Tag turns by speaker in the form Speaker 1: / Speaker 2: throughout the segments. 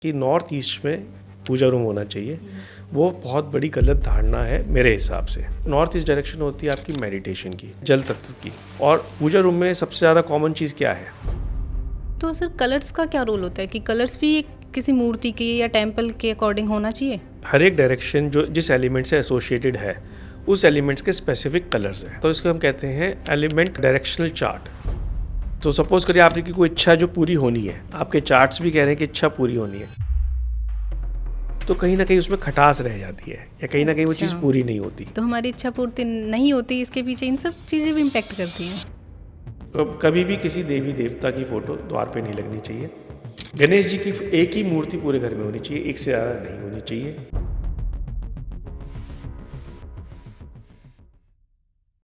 Speaker 1: कि north east में पूजा room होना चाहिए, वो बहुत बड़ी गलत धारणा है मेरे हिसाब से। नॉर्थ ईस्ट डायरेक्शन होती है आपकी मेडिटेशन की, जल तत्व की, और पूजा रूम में सबसे ज़्यादा कॉमन चीज़ क्या है?
Speaker 2: तो सर कलर्स का क्या रोल होता है कि कलर्स भी एक किसी मूर्ति के या टेम्पल के अकॉर्डिंग होना चाहिए?
Speaker 1: हर एक डायरेक्शन जो जिस एलिमेंट से एसोसिएटेड है उस एलिमेंट्स के स्पेसिफिक कलर्स हैं, तो इसको हम कहते हैं एलिमेंट डायरेक्शनल चार्ट। तो सपोज करिए आपकी कोई इच्छा जो पूरी होनी है, आपके चार्ट्स भी कह रहे हैं कि इच्छा पूरी होनी है, तो कहीं ना कहीं उसमें खटास रह जाती है या कहीं ना कहीं वो चीज़ पूरी नहीं होती।
Speaker 2: तो हमारी इच्छा पूर्ति नहीं होती, इसके पीछे इन सब चीज़ें भी इम्पेक्ट करती हैं।
Speaker 1: तो कभी भी किसी देवी देवता की फोटो द्वार पे नहीं लगनी चाहिए। गणेश जी की एक ही मूर्ति पूरे घर में होनी चाहिए, एक से ज़्यादा नहीं होनी चाहिए।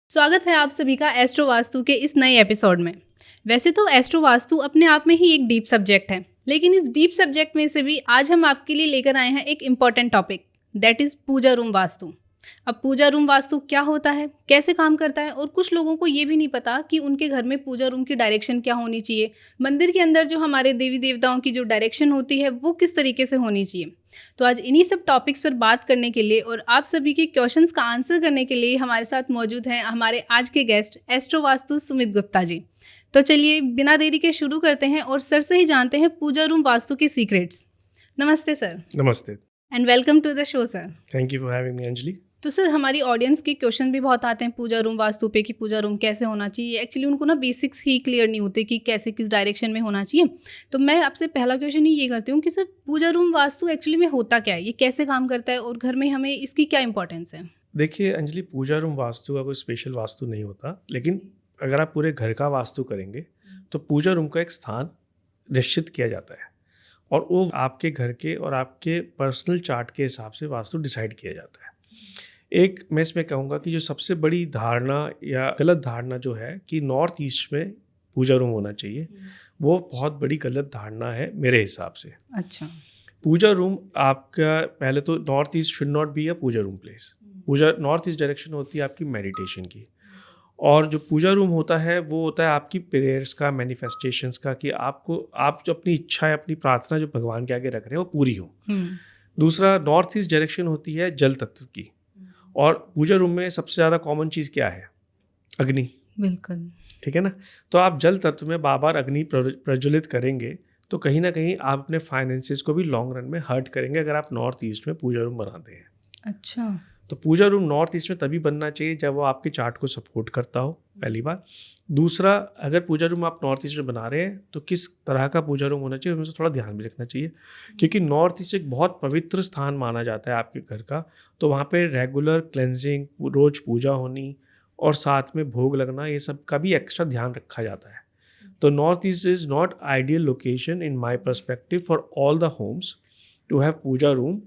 Speaker 2: स्वागत है आप सभी का एस्ट्रो वास्तु के इस नए एपिसोड में। वैसे तो एस्ट्रो वास्तु अपने आप में ही एक डीप सब्जेक्ट है, लेकिन इस डीप सब्जेक्ट में से भी आज हम आपके लिए लेकर आए हैं एक important topic, that is puja room vastu. अब पूजा रूम वास्तु क्या होता है, कैसे काम करता है, और कुछ लोगों को ये भी नहीं पता कि उनके घर में पूजा रूम की डायरेक्शन क्या होनी चाहिए, मंदिर के अंदर जो हमारे देवी देवताओं की जो डायरेक्शन होती है वो किस तरीके से होनी चाहिए। तो आज इन्हीं सब टॉपिक्स पर बात करने के लिए और आप सभी के क्वेश्चंस का आंसर करने के लिए हमारे साथ मौजूद हैं हमारे आज के गेस्ट एस्ट्रो वास्तु सुमित गुप्ता जी। तो चलिए बिना देरी के शुरू करते हैं और सर से ही जानते हैं पूजा रूम वास्तु के सीक्रेट्स। नमस्ते sir.
Speaker 1: Namaste
Speaker 2: and welcome to the show sir.
Speaker 1: Thank you for having me Anjali.
Speaker 2: तो सर हमारी ऑडियंस के क्वेश्चन भी बहुत आते हैं पूजा रूम वास्तु पे कि पूजा रूम कैसे होना चाहिए। एक्चुअली उनको ना बेसिक्स ही क्लियर नहीं होते कि कैसे किस डायरेक्शन में होना चाहिए। तो मैं आपसे पहला क्वेश्चन ही ये करती हूँ कि सर पूजा रूम वास्तु एक्चुअली में होता क्या है, ये कैसे काम करता है और घर में हमें इसकी क्या इंपॉर्टेंस है?
Speaker 1: देखिए अंजलि, पूजा रूम वास्तु का कोई स्पेशल वास्तु नहीं होता, लेकिन अगर आप पूरे घर का वास्तु करेंगे तो पूजा रूम का एक स्थान निश्चित किया जाता है और वो आपके घर के और आपके पर्सनल चार्ट के हिसाब से वास्तु डिसाइड किया जाता है। एक मैं इसमें कहूँगा कि जो सबसे बड़ी धारणा या गलत धारणा जो है कि नॉर्थ ईस्ट में पूजा रूम होना चाहिए, वो बहुत बड़ी गलत धारणा है मेरे हिसाब से।
Speaker 2: अच्छा।
Speaker 1: पूजा रूम आपका, पहले तो north east should not be a puja room place. Puja north east direction होती है आपकी मेडिटेशन की, और जो पूजा रूम होता है वो होता है आपकी प्रेयर्स का, मैनिफेस्टेशंस का, कि आप जो अपनी इच्छा है, अपनी प्रार्थना जो भगवान के आगे रख रहे हैं वो पूरी हो। दूसरा, नॉर्थ ईस्ट डायरेक्शन होती है जल तत्व की, और पूजा रूम में सबसे ज़्यादा कॉमन चीज़ क्या है? अग्नि।
Speaker 2: बिल्कुल।
Speaker 1: ठीक है ना? तो आप जल तत्व में बार बार अग्नि प्रज्वलित करेंगे तो कहीं ना कहीं आप अपने फाइनेंसिस को भी लॉन्ग रन में हर्ट करेंगे अगर आप नॉर्थ ईस्ट में पूजा रूम बनाते हैं।
Speaker 2: अच्छा।
Speaker 1: तो पूजा रूम नॉर्थ ईस्ट में तभी बनना चाहिए जब वो आपके चार्ट को सपोर्ट करता हो, पहली बात। दूसरा, अगर पूजा रूम आप नॉर्थ ईस्ट में बना रहे हैं तो किस तरह का पूजा रूम होना चाहिए, उसमें थोड़ा ध्यान भी रखना चाहिए, क्योंकि नॉर्थ ईस्ट एक बहुत पवित्र स्थान माना जाता है आपके घर का। तो वहाँ पे रेगुलर क्लेंजिंग, रोज पूजा होनी और साथ में भोग लगना, ये सब का भी एक्स्ट्रा ध्यान रखा जाता है। तो north east is not ideal location in my perspective for all the homes to have puja room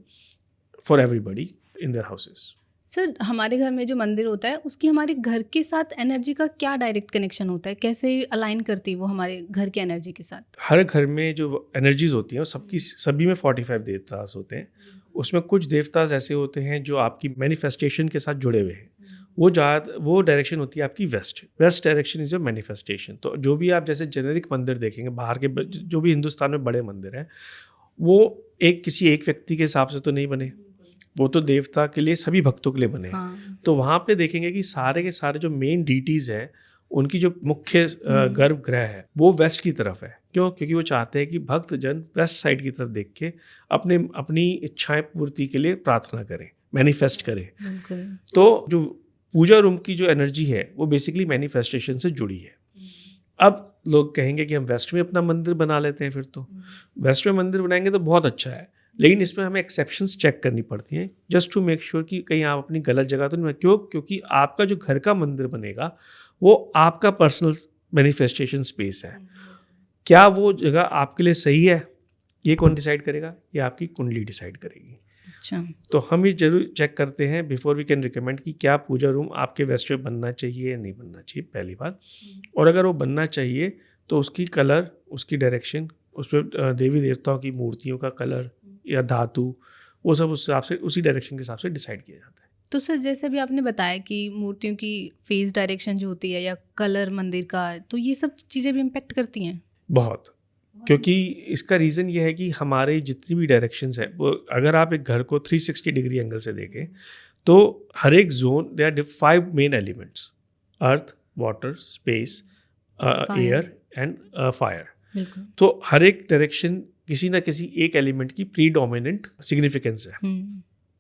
Speaker 1: for everybody in their houses.
Speaker 2: Sir हमारे घर में जो मंदिर होता है उसकी हमारे घर के साथ एनर्जी का क्या डायरेक्ट कनेक्शन होता है, कैसे अलाइन करती है वो हमारे घर की एनर्जी के साथ?
Speaker 1: हर घर में जो एनर्जीज होती हैं वो सभी में 45 देवतास होते हैं। उसमें कुछ देवतास ऐसे होते हैं जो आपकी मैनिफेस्टेशन के साथ जुड़े हुए हैं। वो डायरेक्शन होती है आपकी west direction is a manifestation. तो जो भी आप जैसे जेनेरिक मंदिर देखेंगे बाहर के, जो भी हिंदुस्तान में बड़े मंदिर हैं, वो किसी एक व्यक्ति के हिसाब से तो नहीं बने, वो तो देवता के लिए, सभी भक्तों के लिए बने हैं।
Speaker 2: हाँ।
Speaker 1: तो वहाँ पे देखेंगे कि सारे के सारे जो मेन डीटीज़ हैं उनकी जो मुख्य गर्भगृह है वो वेस्ट की तरफ है। क्यों? क्योंकि वो चाहते हैं कि भक्तजन वेस्ट साइड की तरफ देख के अपनी इच्छाएं पूर्ति के लिए प्रार्थना करें, मैनिफेस्ट करें। तो जो पूजा रूम की जो एनर्जी है वो बेसिकली मैनिफेस्टेशन से जुड़ी है। अब लोग कहेंगे कि हम वेस्ट में अपना मंदिर बना लेते हैं, फिर तो वेस्ट में मंदिर बनाएंगे तो बहुत अच्छा है, लेकिन इसमें हमें एक्सेप्शंस चेक करनी पड़ती हैं जस्ट टू मेक श्योर कि कहीं आप अपनी गलत जगह तो नहीं। क्यों? क्योंकि आपका जो घर का मंदिर बनेगा वो आपका पर्सनल मैनिफेस्टेशन स्पेस है। क्या वो जगह आपके लिए सही है, ये कौन डिसाइड करेगा? ये आपकी कुंडली डिसाइड करेगी।
Speaker 2: अच्छा।
Speaker 1: तो हम ये जरूर चेक करते हैं बिफोर वी कैन रिकमेंड कि क्या पूजा रूम आपके वेस्ट में बनना चाहिए या नहीं बनना चाहिए, पहली बात। और अगर वो बनना चाहिए तो उसकी कलर, उसकी डायरेक्शन, उस पर देवी देवताओं की मूर्तियों का कलर या धातु, वो सब उस हिसाब से, उसी डायरेक्शन के हिसाब से डिसाइड किया जाता है।
Speaker 2: तो सर जैसे अभी आपने बताया कि मूर्तियों की फेस डायरेक्शन जो होती है या कलर मंदिर का, तो ये सब चीज़ें भी इम्पेक्ट करती हैं?
Speaker 1: बहुत। क्योंकि इसका रीज़न ये है कि हमारे जितनी भी डायरेक्शंस है वो अगर आप एक घर को 360 डिग्री एंगल से देखें तो हर एक zone they are 5 main elements, earth, water, space, air and fire.
Speaker 2: बिल्कुल।
Speaker 1: तो हर एक डायरेक्शन किसी ना किसी एक एलिमेंट की प्रीडोमिनेंट सिग्निफिकेंस है।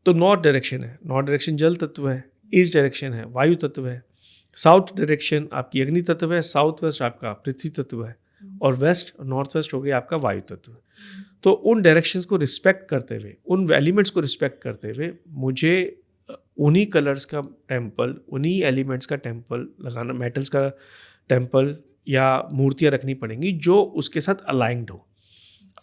Speaker 1: तो नॉर्थ डायरेक्शन है, नॉर्थ डायरेक्शन जल तत्व है, ईस्ट डायरेक्शन है वायु तत्व है, साउथ डायरेक्शन आपकी अग्नि तत्व है, साउथ वेस्ट आपका पृथ्वी तत्व है, और वेस्ट नॉर्थ वेस्ट हो गया आपका वायु तत्व। तो उन डायरेक्शंस को रिस्पेक्ट करते हुए, उन एलिमेंट्स को रिस्पेक्ट करते हुए मुझे उन्हीं कलर्स का टेम्पल, उन्हीं एलिमेंट्स का टेम्पल लगाना, मेटल्स का टेम्पल या मूर्तियाँ रखनी पड़ेंगी जो उसके साथ अलाइंड हो।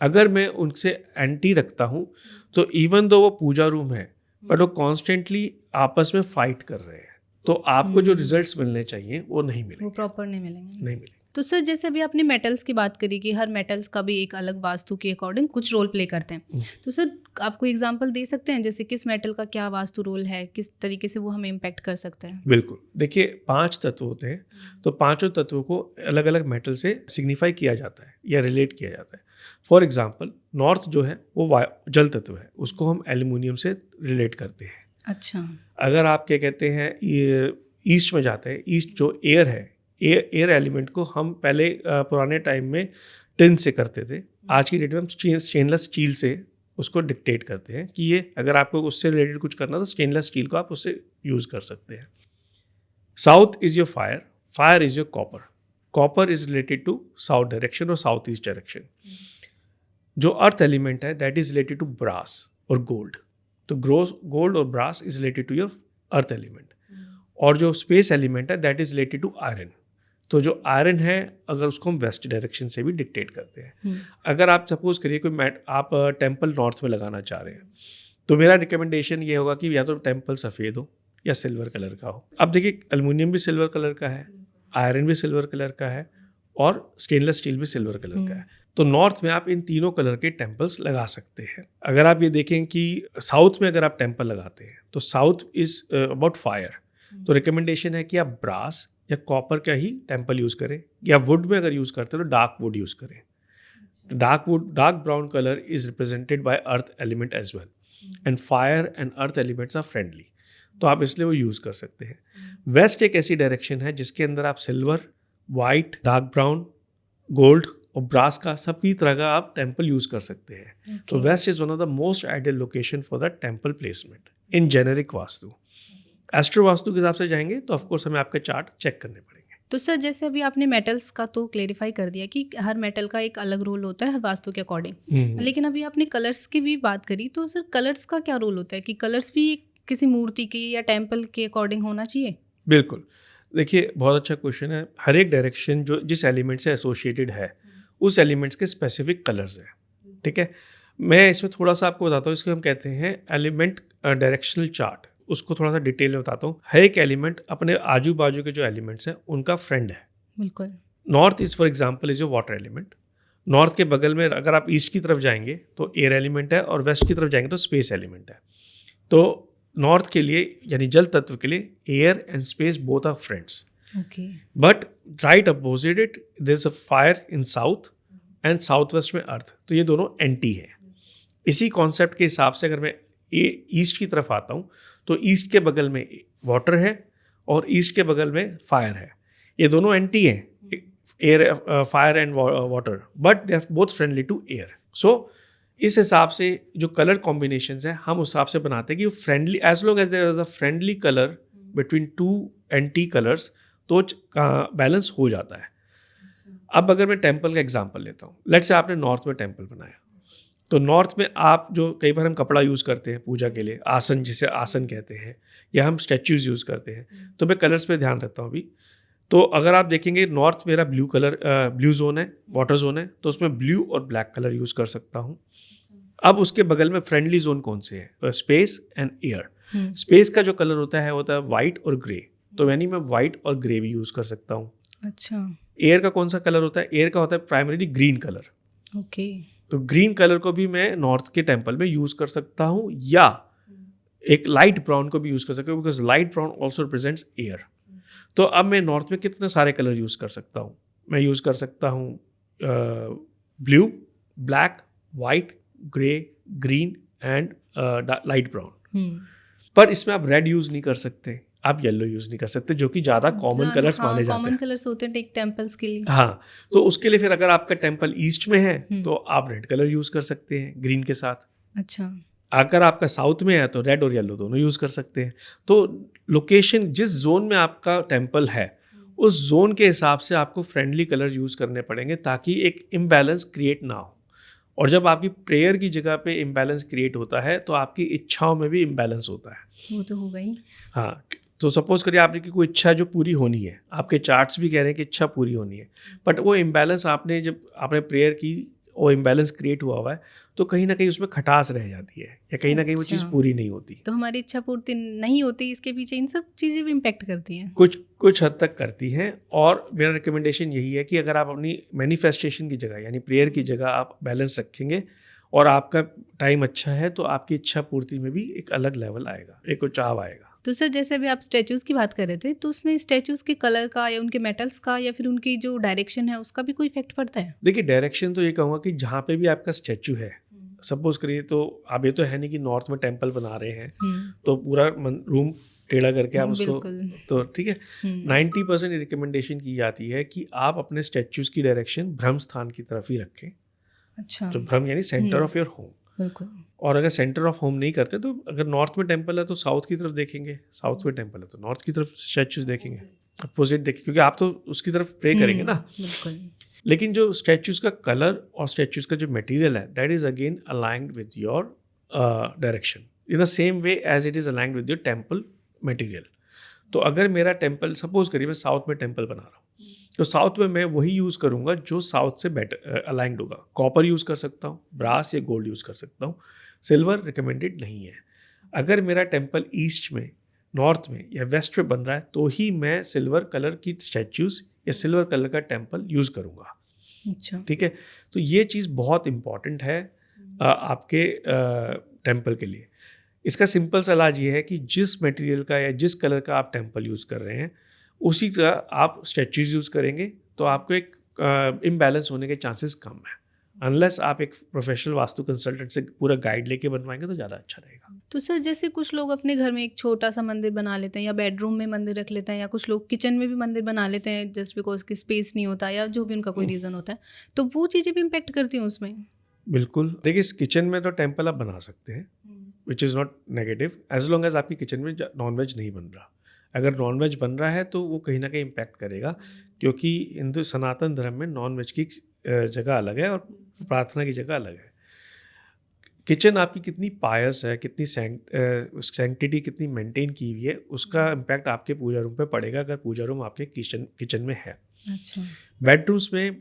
Speaker 1: अगर मैं उनसे एंटी रखता हूँ तो इवन दो वो पूजा रूम है बट वो कॉन्स्टेंटली आपस में फाइट कर रहे हैं, तो आपको जो रिजल्ट्स मिलने चाहिए वो नहीं मिलेंगे,
Speaker 2: वो प्रॉपर नहीं मिलेंगे। तो सर जैसे अभी आपने मेटल्स की बात करी कि हर मेटल्स का भी एक अलग वास्तु के अकॉर्डिंग कुछ रोल प्ले करते हैं, तो सर आपको एग्जांपल दे सकते हैं जैसे किस मेटल का क्या वास्तु रोल है, किस तरीके से वो हमें इम्पैक्ट कर सकता है?
Speaker 1: बिल्कुल, देखिए 5 तत्व होते हैं, तो पांचों तत्वों को अलग अलग मेटल से सिग्निफाई किया जाता है या रिलेट किया जाता है। फॉर एग्जाम्पल नॉर्थ जो है वो जल तत्व है, उसको हम एल्यूमिनियम से रिलेट करते हैं।
Speaker 2: अच्छा।
Speaker 1: अगर आप क्या कहते हैं ये ईस्ट में जाते हैं, ईस्ट जो एयर है, एयर एलिमेंट को हम पहले पुराने टाइम में टिन से करते थे, आज की डेट में हम स्टेनलेस स्टील से उसको डिक्टेट करते हैं कि ये अगर आपको उससे रिलेटेड कुछ करना तो स्टेनलेस स्टील को आप उससे यूज़ कर सकते हैं। South is your fire, fire is your copper, copper is related to south direction और साउथ ईस्ट डायरेक्शन। जो अर्थ एलिमेंट है that is related to brass और गोल्ड, तो गोल्ड और brass is related to your earth element. और जो space element है that is related to iron, तो जो आयरन है अगर उसको हम वेस्ट डायरेक्शन से भी डिक्टेट करते हैं। अगर आप सपोज करिए कोई आप टेम्पल नॉर्थ में लगाना चाह रहे हैं तो मेरा रिकमेंडेशन ये होगा कि या तो टेम्पल सफ़ेद हो या सिल्वर कलर का हो। अब देखिए एल्युमिनियम भी सिल्वर कलर का है, आयरन भी सिल्वर कलर का है और स्टेनलेस स्टील भी सिल्वर कलर का है। तो नॉर्थ में आप इन तीनों कलर के टेम्पल्स लगा सकते हैं। अगर आप ये देखें कि साउथ में अगर आप टेम्पल लगाते हैं तो साउथ इज अबाउट फायर, तो रिकमेंडेशन है कि आप ब्रास या कॉपर का ही टेम्पल यूज़ करें, या वुड में अगर यूज़ करते हैं तो डार्क वुड यूज़ करें। Dark wood, dark brown colour is represented by earth element as well, and fire and earth elements are friendly, तो आप इसलिए वो यूज़ कर सकते हैं। वेस्ट एक ऐसी डायरेक्शन है जिसके अंदर आप silver, white, dark brown, gold और ब्रास का सभी तरह का आप टेम्पल यूज़ कर सकते हैं। तो west is one of the most ideal location for the temple placement in generic vastu. Astro vastu के हिसाब से जाएंगे तो ऑफकोर्स हमें आपके चार्ट चेक करने पड़ेंगे।
Speaker 2: तो सर जैसे अभी आपने मेटल्स का तो क्लेरिफाई कर दिया कि हर मेटल का एक अलग रोल होता है वास्तु के अकॉर्डिंग, लेकिन अभी आपने कलर्स की भी बात करी, तो सर कलर्स का क्या रोल होता है कि कलर्स भी किसी मूर्ति के या टेम्पल के अकॉर्डिंग होना चाहिए?
Speaker 1: बिल्कुल, देखिए बहुत अच्छा क्वेश्चन है। हर एक डायरेक्शन जो जिस एलिमेंट से एसोसिएटेड है उस एलिमेंट्स के स्पेसिफिक कलर्स हैं, ठीक है। मैं इसमें थोड़ा सा आपको बताता हूँ, इसको हम कहते हैं एलिमेंट डायरेक्शनल चार्ट। उसको थोड़ा सा डिटेल में बताता हूँ। हर एक एलिमेंट अपने आजू बाजू के जो एलिमेंट्स हैं उनका फ्रेंड है।
Speaker 2: बिल्कुल।
Speaker 1: North is for example is your water element. North के बगल में अगर आप ईस्ट की तरफ जाएंगे तो एयर एलिमेंट है, और वेस्ट की तरफ जाएंगे तो स्पेस एलिमेंट है। तो नॉर्थ के लिए यानी जल तत्व के लिए air and space both are friends, but right opposite it there is a fire in south and south west में अर्थ, तो ये दोनों एंटी है। इसी कॉन्सेप्ट के हिसाब से अगर मैं ईस्ट की तरफ आता हूँ तो ईस्ट के बगल में वाटर है और ईस्ट के बगल में फायर है, ये दोनों एंटी हैं, air, fire and water, but they are both friendly to air. So इस हिसाब से जो कलर कॉम्बिनेशंस हैं हम उस हिसाब से बनाते हैं कि friendly, as long as there is a friendly colour between two anti colours तो बैलेंस हो जाता है। अब अगर मैं टेम्पल का एग्जांपल लेता हूँ, लेट्स से आपने नॉर्थ में टेम्पल बनाया, तो नॉर्थ में आप जो कई बार हम कपड़ा यूज़ करते हैं पूजा के लिए, आसन जिसे आसन कहते हैं, या हम स्टैच्यूज़ यूज़ करते हैं, तो मैं कलर्स पे ध्यान रखता हूँ अभी। तो अगर आप देखेंगे नॉर्थ मेरा ब्लू जोन है, वाटर जोन है, तो उसमें ब्लू और ब्लैक कलर यूज़ कर सकता हूँ। अब उसके बगल में फ्रेंडली जोन कौन से है? Space and air. स्पेस का जो कलर होता है वाइट और ग्रे, तो यानी मैं वाइट और ग्रे भी यूज़ कर सकता हूँ।
Speaker 2: अच्छा।
Speaker 1: एयर का कौन सा कलर होता है? एयर का होता है प्राइमरीली ग्रीन कलर।
Speaker 2: ओके।
Speaker 1: तो ग्रीन कलर को भी मैं नॉर्थ के टेम्पल में यूज़ कर सकता हूँ, या एक लाइट ब्राउन को भी यूज़ कर सकता हूँ, because light brown also represents air. तो अब मैं नॉर्थ में कितने सारे कलर यूज़ कर सकता हूँ? मैं यूज़ कर सकता हूँ blue, black, white, grey, green and light brown. पर इसमें आप रेड यूज नहीं कर सकते, आप येलो यूज नहीं कर सकते, जो कि ज्यादा कॉमन कलर्स माने जाते हैं।
Speaker 2: कॉमन कलर्स होते हैं टेम्पल्स के लिए।
Speaker 1: हाँ, तो उसके लिए फिर अगर आपका टेम्पल ईस्ट में है तो आप रेड कलर यूज कर सकते हैं ग्रीन के साथ।
Speaker 2: अच्छा,
Speaker 1: अगर आपका साउथ में है तो रेड और येलो दोनों यूज कर सकते हैं। तो लोकेशन जिस जोन में आपका टेम्पल है उस जोन के हिसाब से आपको फ्रेंडली कलर यूज करने पड़ेंगे ताकि एक इम्बैलेंस क्रिएट ना हो। और जब आपकी प्रेयर की जगह पे इम्बैलेंस क्रिएट होता है तो आपकी इच्छाओं में भी इम्बैलेंस होता है।
Speaker 2: वो तो होगा ही।
Speaker 1: हाँ, तो सपोज करिए आपकी कोई इच्छा जो पूरी होनी है, आपके चार्ट्स भी कह रहे हैं कि इच्छा पूरी होनी है, बट वो इम्बैलेंस आपने जब आपने प्रेयर की वो इम्बैलेंस क्रिएट हुआ है तो कहीं ना कहीं उसमें खटास रह जाती है या कहीं ना कहीं वो चीज़ पूरी नहीं होती।
Speaker 2: तो हमारी इच्छा पूर्ति नहीं होती, इसके पीछे इन सब चीज़ें भी इम्पैक्ट करती हैं।
Speaker 1: कुछ हद तक करती हैं। और मेरा रिकमेंडेशन यही है कि अगर आप अपनी मैनिफेस्टेशन की जगह यानी प्रेयर की जगह आप बैलेंस रखेंगे और आपका टाइम अच्छा है तो आपकी इच्छा पूर्ति में भी एक अलग लेवल आएगा, एक उचाव आएगा।
Speaker 2: तो सर जैसे अभी आप स्टैचूज़ की बात कर रहे थे, तो उसमें स्टैचूज़ के कलर का या उनके मेटल्स का या फिर उनकी जो डायरेक्शन है उसका भी कोई इफेक्ट पड़ता है?
Speaker 1: देखिए, डायरेक्शन तो ये कहूँगा कि जहाँ पे भी आपका स्टैचू है, सपोज करिए तो आप ये तो है नहीं कि नॉर्थ में टेम्पल बना रहे हैं तो पूरा रूम टेढ़ा करके आप उसको, तो ठीक है, 90% रिकमेंडेशन की जाती है कि आप अपने स्टैचूज की डायरेक्शन ब्रह्म स्थान की तरफ ही रखें।
Speaker 2: अच्छा,
Speaker 1: तो ब्रह्म यानी सेंटर ऑफ योर होम।
Speaker 2: बिल्कुल।
Speaker 1: और अगर सेंटर ऑफ होम नहीं करते तो अगर नॉर्थ में टेम्पल है तो साउथ की तरफ देखेंगे, साउथ में टेम्पल है तो नॉर्थ की तरफ स्टैचूज देखेंगे, अपोजिट देखेंगे, क्योंकि आप तो उसकी तरफ प्रे करेंगे ना।
Speaker 2: बिल्कुल।
Speaker 1: लेकिन जो स्टैचूज का कलर और स्टैचूज का जो मटेरियल है that is again aligned with your direction in the same way as it is aligned with your temple material. तो अगर मेरा टेम्पल, सपोज करिए मैं साउथ में टेम्पल बना रहा हूँ तो साउथ में मैं वही यूज़ करूँगा जो साउथ से बेटर अलाइंड होगा। कॉपर यूज़ कर सकता हूँ, ब्रास या गोल्ड यूज़ कर सकता हूँ, सिल्वर रिकमेंडेड नहीं है। अगर मेरा टेम्पल ईस्ट में, नॉर्थ में या वेस्ट में बन रहा है तो ही मैं सिल्वर कलर की स्टैचूज़ या सिल्वर कलर का टेम्पल यूज़ करूँगा।
Speaker 2: अच्छा,
Speaker 1: ठीक है, तो ये चीज़ बहुत इम्पॉर्टेंट है आपके टेम्पल के लिए। इसका सिंपल सा इलाज ये है कि जिस मटेरियल का या जिस कलर का आप टेम्पल यूज़ कर रहे हैं उसी का आप स्टैचूज यूज़ करेंगे तो आपको एक इम्बैलेंस होने के चांसेस कम है, अनलेस आप एक प्रोफेशनल वास्तु कंसल्टेंट से पूरा गाइड लेके बनवाएंगे तो ज़्यादा अच्छा रहेगा।
Speaker 2: तो सर जैसे कुछ लोग अपने घर में एक छोटा सा मंदिर बना लेते हैं या बेडरूम में मंदिर रख लेते हैं या कुछ लोग किचन में भी मंदिर बना लेते हैं जस्ट बिकॉज की स्पेस नहीं होता या जो भी उनका कोई रीज़न होता है, तो वो चीज़ें भी इम्पेक्ट करती हैं उसमें?
Speaker 1: बिल्कुल, देखिए इस किचन में तो टेम्पल आप बना सकते हैं which is not negative as long as आपकी किचन में नॉनवेज नहीं बन रहा। अगर नॉनवेज बन रहा है तो वो कहीं ना कहीं इम्पैक्ट करेगा, क्योंकि हिंदू सनातन धर्म में नॉनवेज की जगह अलग है और प्रार्थना की जगह अलग है। किचन आपकी कितनी पायस है, कितनी सैंक्टिटी कितनी मेंटेन की हुई है, उसका इम्पैक्ट आपके पूजा रूम पे पड़ेगा अगर पूजा रूम आपके किचन में है।
Speaker 2: अच्छा,
Speaker 1: बेडरूम्स में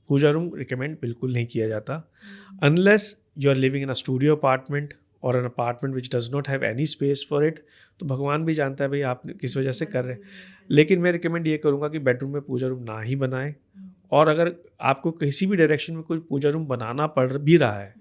Speaker 1: पूजा रूम रिकमेंड बिल्कुल नहीं किया जाता unless you are living in a studio apartment और an apartment which does not have any space for it. तो भगवान भी जानता है भाई आप किस वजह से कर रहे हैं, लेकिन मैं रिकमेंड ये करूँगा कि बेडरूम में पूजा रूम ना ही बनाएं। और अगर आपको किसी भी डायरेक्शन में कोई पूजा रूम बनाना पड़ भी रहा है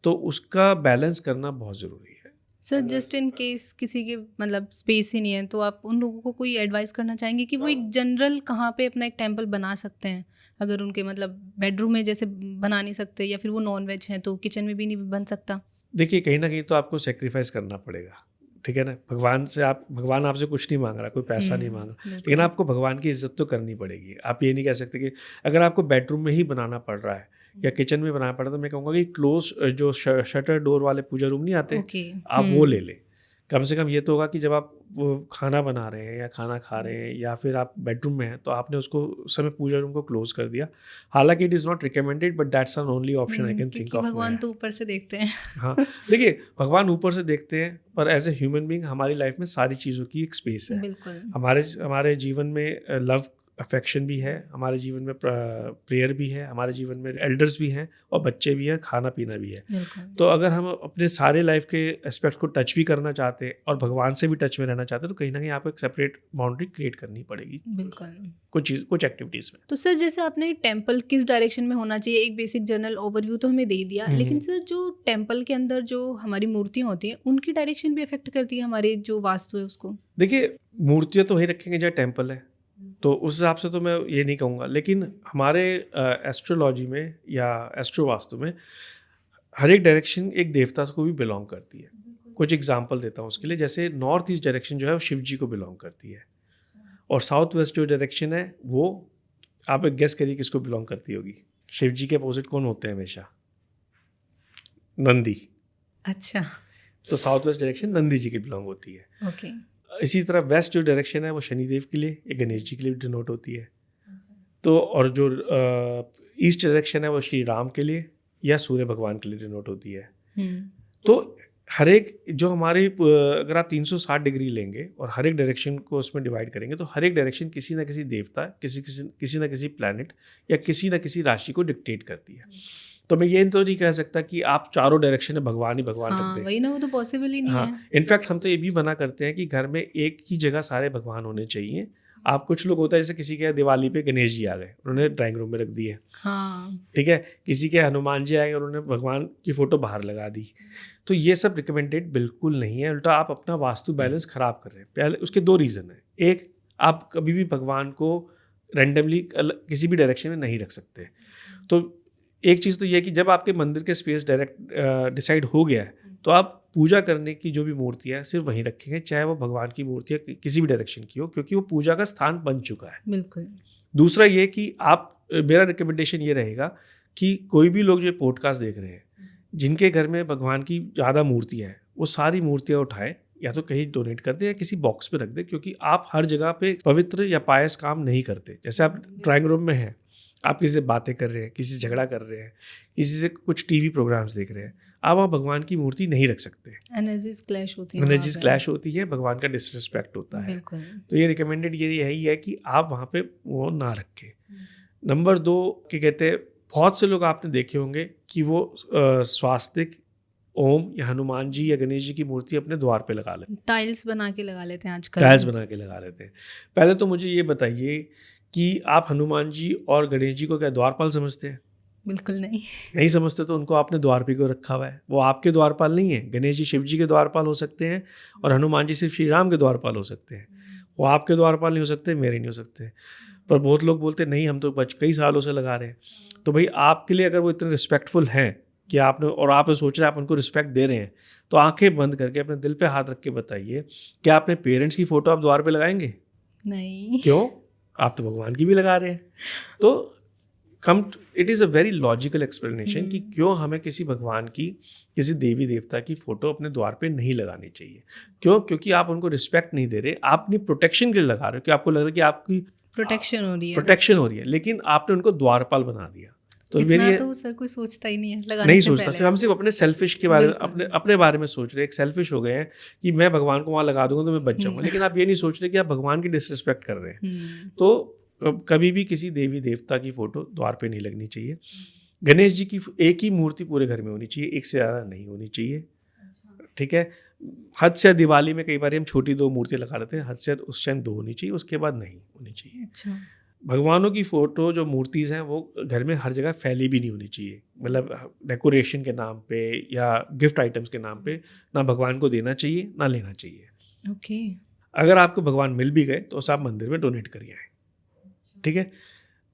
Speaker 1: तो उसका बैलेंस करना बहुत ज़रूरी है।
Speaker 2: सर जस्ट इन केस किसी के मतलब स्पेस ही नहीं है तो आप उन लोगों को कोई एडवाइस करना चाहेंगे कि वो एक जनरल कहाँ पे अपना एक टेम्पल बना सकते हैं अगर उनके मतलब बेडरूम में जैसे बना नहीं सकते या फिर वो नॉन वेज हैं तो किचन में भी नहीं बन सकता?
Speaker 1: देखिए कहीं ना कहीं तो आपको सेक्रीफाइस करना पड़ेगा, ठीक है ना। भगवान आपसे कुछ नहीं मांग रहा, कोई पैसा नहीं मांग रहा, लेकिन आपको भगवान की इज्जत तो करनी पड़ेगी। आप ये नहीं कह सकते कि अगर आपको बेडरूम में ही बनाना पड़ रहा है या किचन में बनाना पड़ रहा है तो मैं कहूँगा कि क्लोज जो शटर डोर वाले पूजा रूम नहीं आते, आप वो ले लें। कम से कम ये तो होगा कि जब आप वो खाना बना रहे हैं या खाना खा रहे हैं या फिर आप बेडरूम में हैं तो आपने उसको उस समय पूजा रूम को क्लोज कर दिया। हालांकि it is not recommended but that's an only option I can think of.
Speaker 2: भगवान तो ऊपर से देखते हैं।
Speaker 1: हाँ, देखिए भगवान ऊपर से देखते हैं पर एज ए ह्यूमन बीइंग हमारी लाइफ में सारी चीज़ों की एक स्पेस है।
Speaker 2: बिल्कुल,
Speaker 1: हमारे जीवन में लव अफेक्शन भी है, हमारे जीवन में प्रेयर भी है, हमारे जीवन में एल्डर्स भी हैं और बच्चे भी हैं, खाना पीना भी है। तो अगर हम अपने सारे लाइफ के एस्पेक्ट को टच भी करना चाहते हैं और भगवान से भी टच में रहना चाहते हैं तो कहीं ना कहीं आपको एक सेपरेट बाउंड्री क्रिएट करनी पड़ेगी।
Speaker 2: बिल्कुल,
Speaker 1: कुछ एक्टिविटीज़ में।
Speaker 2: तो सर जैसे आपने टेम्पल किस डायरेक्शन में होना चाहिए एक बेसिक जनरल ओवरव्यू तो हमें दे दिया, लेकिन सर जो टेम्पल के अंदर जो हमारी मूर्तियाँ होती हैं उनकी डायरेक्शन भी अफेक्ट करती है हमारे जो वास्तु है उसको?
Speaker 1: देखिए मूर्तियाँ तो वहीं रखेंगे जहाँ टेम्पल है, तो उस हिसाब से तो मैं ये नहीं कहूँगा, लेकिन हमारे एस्ट्रोलॉजी में या एस्ट्रो वास्तु में हर एक डायरेक्शन एक देवता को भी बिलोंग करती है। कुछ एग्जांपल देता हूँ उसके लिए, जैसे नॉर्थ ईस्ट डायरेक्शन जो है वो शिव जी को बिलोंग करती है, और साउथ वेस्ट जो डायरेक्शन है वो आप एक गेस करिए किसको बिलोंग करती होगी। शिव जी के अपोजिट कौन होते हैं हमेशा? नंदी।
Speaker 2: अच्छा,
Speaker 1: तो south west direction Nandi ji की बिलोंग होती है।
Speaker 2: ओके।
Speaker 1: इसी तरह वेस्ट जो डायरेक्शन है वो शनिदेव के लिए या गणेश जी के लिए डिनोट होती है। तो और जो ईस्ट डायरेक्शन है वो श्री राम के लिए या सूर्य भगवान के लिए डिनोट होती है। तो हर एक जो हमारी अगर आप 360 डिग्री लेंगे और हर एक डायरेक्शन को उसमें डिवाइड करेंगे, तो हर एक डायरेक्शन किसी ना किसी देवता, किसी ना किसी प्लैनेट या किसी ना किसी राशि को डिक्टेट करती है। तो मैं ये तो नहीं कह सकता कि आप चारों डायरेक्शन में भगवान ही भगवान रख दें।
Speaker 2: वही ना, वो तो पॉसिबल ही नहीं है।
Speaker 1: इनफैक्ट हम तो ये भी मना करते हैं कि घर में एक ही जगह सारे भगवान होने चाहिए। आप कुछ लोग होता है जैसे किसी के दिवाली पे गणेश जी आ गए, उन्होंने ड्राइंग रूम में रख दिए। ठीक है, किसी के हनुमान जी आ गए, उन्होंने भगवान की फोटो बाहर लगा दी। तो ये सब रिकमेंडेड बिल्कुल नहीं है, उल्टा आप अपना वास्तु बैलेंस खराब कर रहे हैं। पहले उसके दो रीज़न है। एक, आप कभी भी भगवान को रैंडमली किसी भी डायरेक्शन में नहीं रख सकते। तो एक चीज़ तो ये है कि जब आपके मंदिर के स्पेस डायरेक्ट डिसाइड हो गया है, तो आप पूजा करने की जो भी मूर्ति है सिर्फ वहीं रखेंगे, चाहे वो भगवान की मूर्ति है किसी भी डायरेक्शन की हो, क्योंकि वो पूजा का स्थान बन चुका है।
Speaker 2: बिल्कुल।
Speaker 1: दूसरा ये कि आप, मेरा रिकमेंडेशन ये रहेगा कि कोई भी लोग जो पॉडकास्ट देख रहे हैं, जिनके घर में भगवान की ज़्यादा मूर्ति है, वो सारी मूर्तियाँ उठाए, या तो कहीं डोनेट कर दे या किसी बॉक्स पे रख दे, क्योंकि आप हर जगह पे पवित्र या पायस काम नहीं करते। जैसे आप ड्राइंग रूम में हैं, आप किसी से बातें कर रहे हैं, किसी से झगड़ा कर रहे हैं, किसी से कुछ टीवी प्रोग्राम्स देख रहे हैं, आप वहाँ भगवान की मूर्ति नहीं रख सकते।
Speaker 2: एनर्जीज क्लैश होती
Speaker 1: है, भगवान का डिसरिस्पेक्ट होता है।
Speaker 2: बिल्कुल।
Speaker 1: तो ये रिकमेंडेड यही है कि आप वहाँ पे वो ना रखें। नंबर 2, क्या कहते हैं, बहुत से लोग आपने देखे होंगे कि वो स्वास्तिक, ओम या हनुमान जी या गणेश जी की मूर्ति अपने द्वार पे लगा लेते हैं।
Speaker 2: टाइल्स बना के लगा लेते हैं आजकल।
Speaker 1: लगा लेते हैं। पहले तो मुझे ये बताइए कि आप हनुमान जी और गणेश जी को क्या द्वारपाल समझते हैं?
Speaker 2: बिल्कुल नहीं
Speaker 1: समझते। तो उनको आपने द्वार पे क्यों रखा हुआ है? वो आपके द्वारपाल नहीं है। गणेश जी शिव जी के द्वारपाल हो सकते हैं, और हनुमान जी सिर्फ श्री राम के द्वारपाल हो सकते हैं। वो आपके द्वारपाल नहीं हो सकते, मेरे नहीं हो सकते। पर बहुत लोग बोलते नहीं, हम तो कई सालों से लगा रहे हैं। तो भाई, आपके लिए अगर वो इतने रिस्पेक्टफुल हैं कि आपने, और आप सोच रहे हैं आप उनको रिस्पेक्ट दे रहे हैं, तो आंखें बंद करके अपने दिल पे हाथ रख के बताइए, क्या अपने पेरेंट्स की फोटो आप द्वार पे लगाएंगे?
Speaker 2: नहीं।
Speaker 1: क्यों? आप तो भगवान की भी लगा रहे हैं। तो it is a very logical explanation कि क्यों हमें किसी भगवान की, किसी देवी देवता की फोटो अपने द्वार पे नहीं लगानी चाहिए। क्यों? क्योंकि आप उनको रिस्पेक्ट नहीं दे रहे, आप अपनी प्रोटेक्शन के लिए लगा रहे हो, कि आपको लग रहा है कि आपकी
Speaker 2: प्रोटेक्शन हो रही है,
Speaker 1: लेकिन आपने उनको द्वारपाल बना दिया। तो
Speaker 2: इतना तो सर कोई सोचता ही नहीं है लगाने
Speaker 1: नहीं
Speaker 2: से
Speaker 1: सोचता।
Speaker 2: पहले।
Speaker 1: हम सिर्फ अपने सेल्फिश के बारे में, अपने बारे में सोच रहे हैं। एक सेल्फिश हो गए हैं कि मैं भगवान को वहाँ लगा दूंगा तो मैं बच जाऊंगा, लेकिन आप ये नहीं सोच रहे कि आप भगवान की डिसरिस्पेक्ट कर रहे हैं। तो कभी भी किसी देवी देवता की फोटो द्वार पे नहीं लगनी चाहिए। गणेश जी की एक ही मूर्ति पूरे घर में होनी चाहिए, एक से ज़्यादा नहीं होनी चाहिए। ठीक है, हद से दिवाली में कई बार हम छोटी 2 मूर्तियाँ लगा लेते हैं, हद से उस टाइम 2 होनी चाहिए, उसके बाद नहीं होनी चाहिए।
Speaker 2: अच्छा।
Speaker 1: भगवानों की फ़ोटो जो मूर्तिज़ हैं वो घर में हर जगह फैली भी नहीं होनी चाहिए। मतलब डेकोरेशन के नाम पे या गिफ्ट आइटम्स के नाम पे ना भगवान को देना चाहिए, ना लेना चाहिए।
Speaker 2: ओके।
Speaker 1: अगर आपको भगवान मिल भी गए तो उसे आप मंदिर में डोनेट करिए आए। ठीक है।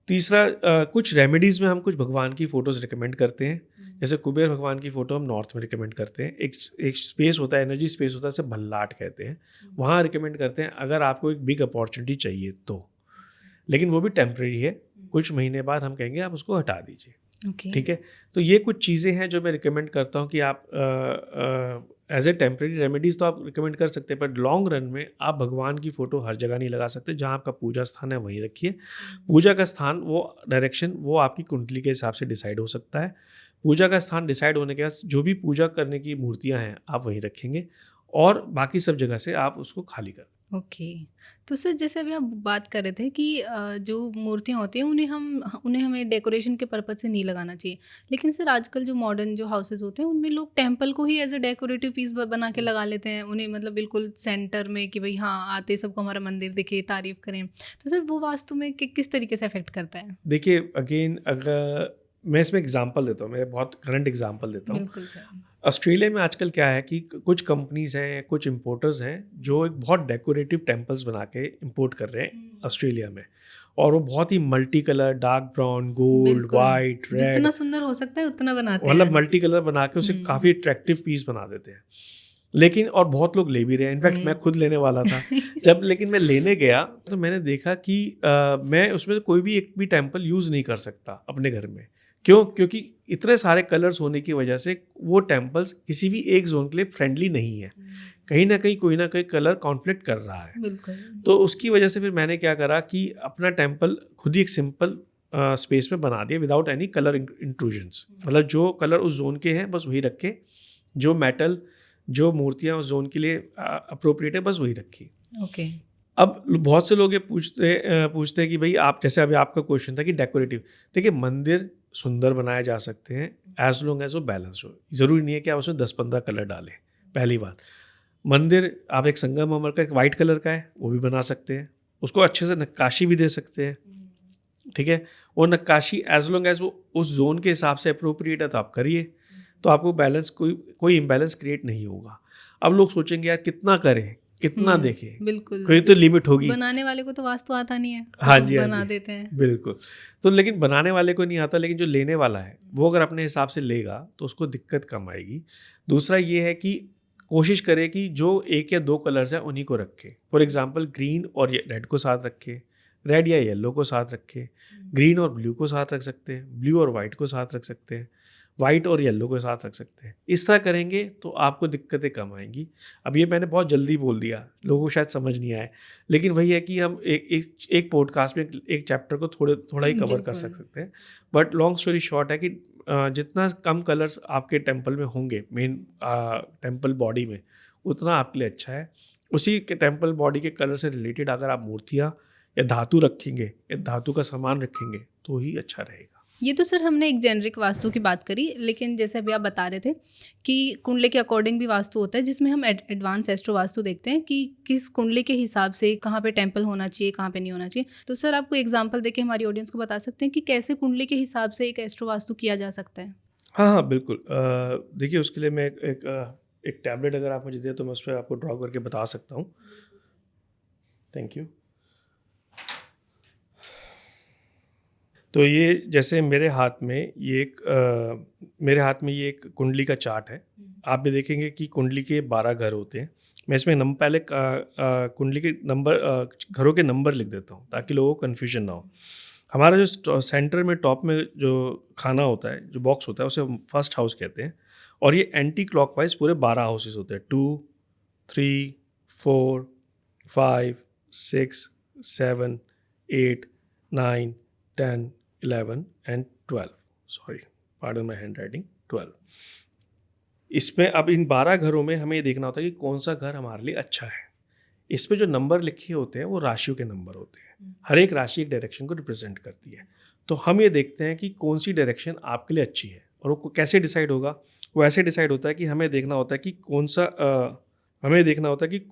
Speaker 1: तीसरा, कुछ रेमेडीज़ में हम कुछ भगवान की फ़ोटोज़ रिकमेंड करते हैं। जैसे कुबेर भगवान की फ़ोटो हम नॉर्थ में रिकमेंड करते हैं। एक स्पेस होता है, एनर्जी स्पेस होता है, जैसे भल्लाट कहते हैं, वहाँ रिकमेंड करते हैं अगर आपको एक बिग अपॉर्चुनिटी चाहिए तो। लेकिन वो भी टेम्प्रेरी है, कुछ महीने बाद हम कहेंगे आप उसको हटा दीजिए। ठीक है। तो ये कुछ चीज़ें हैं जो मैं रिकमेंड करता हूँ कि आप एज ए टेम्प्रेरी रेमेडीज़ तो आप रिकमेंड कर सकते हैं, पर लॉन्ग रन में आप भगवान की फ़ोटो हर जगह नहीं लगा सकते। जहाँ आपका पूजा स्थान है वहीं रखिए। पूजा का स्थान, वो डायरेक्शन, वो आपकी कुंडली के हिसाब से डिसाइड हो सकता है। पूजा का स्थान डिसाइड होने के बाद जो भी पूजा करने की मूर्तियाँ हैं आप वहीं रखेंगे, और बाकी सब जगह से आप उसको खाली कर।
Speaker 2: ओके। तो सर, जैसे अभी आप बात कर रहे थे कि जो मूर्तियाँ होती हैं उन्हें हमें डेकोरेशन के पर्पज़ से नहीं लगाना चाहिए, लेकिन सर आजकल जो मॉडर्न जो हाउसेस होते हैं उनमें लोग टेम्पल को ही एज अ डेकोरेटिव पीस बना के लगा लेते हैं उन्हें, मतलब बिल्कुल सेंटर में, कि भाई हाँ, आते सबको हमारा मंदिर दिखे, तारीफ करें। तो सर वो वास्तु में किस तरीके से अफेक्ट करता है?
Speaker 1: देखिए, अगेन, अगर मैं इसमें एग्जांपल देता हूँ, मैं बहुत करंट एग्जांपल देता हूँ।
Speaker 2: बिल्कुल सर।
Speaker 1: ऑस्ट्रेलिया में आजकल क्या है कि कुछ कंपनीज हैं, कुछ इम्पोर्टर्स हैं जो एक बहुत डेकोरेटिव टेम्पल्स बना के इम्पोर्ट कर रहे हैं ऑस्ट्रेलिया में, और वो बहुत ही multi colour, dark brown, gold,
Speaker 2: बिल्कुल,
Speaker 1: वाइट, रेड,
Speaker 2: जितना सुंदर हो सकता है उतना बनाते
Speaker 1: मतलब
Speaker 2: हैं।
Speaker 1: मल्टी कलर बना के उसे काफ़ी अट्रैक्टिव पीस बना देते हैं। लेकिन और बहुत लोग ले भी रहे हैं, इनफैक्ट मैं खुद लेने वाला था जब, लेकिन मैं लेने गया तो मैंने देखा कि मैं उसमें कोई भी एक भी टेम्पल यूज़ नहीं कर सकता अपने घर में। क्यों? क्योंकि इतने सारे कलर्स होने की वजह से वो टेम्पल्स किसी भी एक जोन के लिए फ्रेंडली नहीं है। कहीं ना कहीं कोई ना कोई कलर कॉन्फ्लिक्ट कर रहा है।
Speaker 2: बिल्कुल।
Speaker 1: तो उसकी वजह से फिर मैंने क्या करा कि अपना टेम्पल खुद ही एक सिंपल स्पेस में बना दिया विदाउट एनी कलर इंट्रूजन्स। मतलब जो कलर उस जोन के हैं बस वही रखे, जो मेटल, जो मूर्तियाँ उस जोन के लिए अप्रोप्रिएट है बस वही रखी।
Speaker 2: ओके।
Speaker 1: अब बहुत से लोग ये पूछते हैं कि भाई आप, जैसे अभी आपका क्वेश्चन था कि डेकोरेटिव, देखिए मंदिर सुंदर बनाए जा सकते हैं एज लॉन्ग एज वो बैलेंस हो। ज़रूरी नहीं है कि आप उसमें 10-15 कलर डालें। पहली बात, मंदिर आप एक संगमरमर का एक वाइट कलर का है वो भी बना सकते हैं, उसको अच्छे से नक्काशी भी दे सकते हैं, ठीक है। वो नक्काशी एज लॉन्ग एज वो उस जोन के हिसाब से अप्रोप्रिएट है तो आप करिए, तो आपको बैलेंस कोई इम्बैलेंस क्रिएट नहीं होगा। अब लोग सोचेंगे यार कितना करें, कितना देखें,
Speaker 2: बिल्कुल,
Speaker 1: कोई तो लिमिट होगी।
Speaker 2: बनाने वाले को तो वास्तु आता नहीं है, वो
Speaker 1: हाँ
Speaker 2: तो
Speaker 1: जी, हाँ
Speaker 2: बना
Speaker 1: जी,
Speaker 2: देते हैं।
Speaker 1: बिल्कुल। तो लेकिन बनाने वाले को नहीं आता, लेकिन जो लेने वाला है वो अगर अपने हिसाब से लेगा तो उसको दिक्कत कम आएगी। दूसरा ये है कि कोशिश करे कि जो 1 या 2 कलर्स हैं उन्हीं को रखे। फॉर एग्जांपल ग्रीन और रेड को साथ रखे, रेड या येलो को साथ रखे, ग्रीन और ब्लू को साथ रख सकते हैं, ब्लू और वाइट को साथ रख सकते हैं, वाइट और येलो को साथ रख सकते हैं। इस तरह करेंगे तो आपको दिक्कतें कम आएंगी। अब ये मैंने बहुत जल्दी बोल दिया, लोगों को शायद समझ नहीं आए, लेकिन वही है कि हम एक पॉडकास्ट में एक चैप्टर को थोड़ा ही कवर कर सकते हैं। बट लॉन्ग स्टोरी शॉर्ट है कि जितना कम कलर्स आपके टेम्पल में होंगे, मेन टेम्पल बॉडी में, उतना आपके लिए अच्छा है। उसी के टेम्पल बॉडी के कलर से रिलेटेड अगर आप मूर्तियाँ या धातु रखेंगे या धातु का सामान रखेंगे तो ही अच्छा रहेगा।
Speaker 2: ये तो सर हमने एक जेनरिक वास्तु की बात करी, लेकिन जैसे अभी आप बता रहे थे कि कुंडली के अकॉर्डिंग भी वास्तु होता है, जिसमें हम एडवांस एस्ट्रो वास्तु देखते हैं कि किस कुंडली के हिसाब से कहाँ पे टेम्पल होना चाहिए, कहाँ पे नहीं होना चाहिए। तो सर आपको एग्जांपल देके हमारी ऑडियंस को बता सकते हैं कि कैसे कुंडली के हिसाब से एक एस्ट्रो वास्तु किया जा सकता है?
Speaker 1: हाँ, बिल्कुल। देखिए उसके लिए मैं एक टैबलेट अगर आप मुझे दें तो मैं उस पर आपको ड्रॉ करके बता सकता हूँ। Thank you. तो ये जैसे मेरे हाथ में ये एक कुंडली का चार्ट है। आप भी देखेंगे कि कुंडली के 12 घर होते हैं। मैं इसमें पहले कुंडली के घरों के नंबर लिख देता हूँ ताकि लोगों को कन्फ्यूजन ना हो। हमारा जो सेंटर में टॉप में जो खाना होता है, जो बॉक्स होता है, उसे फर्स्ट हाउस कहते हैं, और ये एंटी क्लॉकवाइज पूरे 12 हाउसेस होते हैं। 2, 3, 4, 5, 6, 7, 8, 9, 10, 11 and 12। Sorry, pardon my hand writing, 12। इसमें अब इन 12 घरों में हमें ये देखना होता है कि कौन सा घर हमारे लिए अच्छा है। इस पे जो नंबर लिखे होते हैं वो राशियों के नंबर होते हैं। हर एक राशि एक डायरेक्शन को रिप्रेजेंट करती है। तो हम ये देखते हैं कि कौन सी डायरेक्शन आपके लिए अच्छी है, और वो कैसे डिसाइड होगा। वो ऐसे डिसाइड होता है कि हमें देखना होता है कि